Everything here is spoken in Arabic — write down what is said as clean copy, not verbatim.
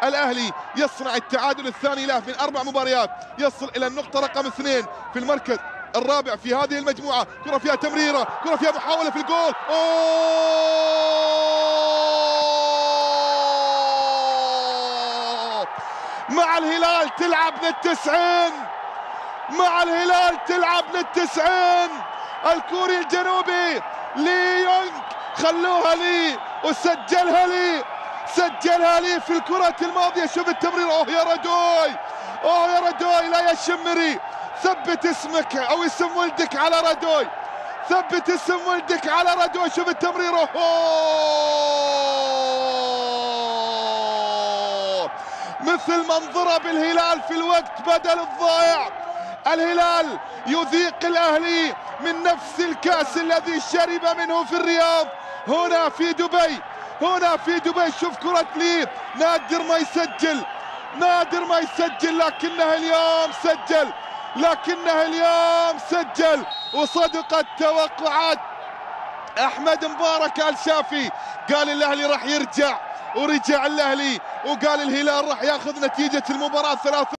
الأهلي يصنع التعادل الثاني له من 4 مباريات، يصل إلى النقطة رقم 2 في المركز الرابع في هذه المجموعة. كرة فيها تمريرة، كرة فيها محاولة في الجول. مع الهلال تلعب لل90، مع الهلال تلعب لل90. الكوري الجنوبي لي يونغ خلوها لي وسجلها لي، سجلها لي في الكرة الماضية. شوف التمرير، اوه يا ردوي، اوه يا ردوي، لا يا شمري، ثبت اسمك او اسم ولدك على ردوي، ثبت اسم ولدك على ردوي. شوف التمرير، اوه مثل ما انضرب الهلال في الوقت بدل الضائع. الهلال يذيق الاهلي من نفس الكاس الذي شرب منه في الرياض هنا في دبي، هنا في دبي. شوف كرة لي، نادر ما يسجل، نادر ما يسجل، لكنه اليوم سجل، لكنه اليوم سجل وصدقت توقعات احمد مبارك الشافي. قال الاهلي راح يرجع، ورجع الاهلي، وقال الهلال راح ياخذ نتيجة المباراة 3.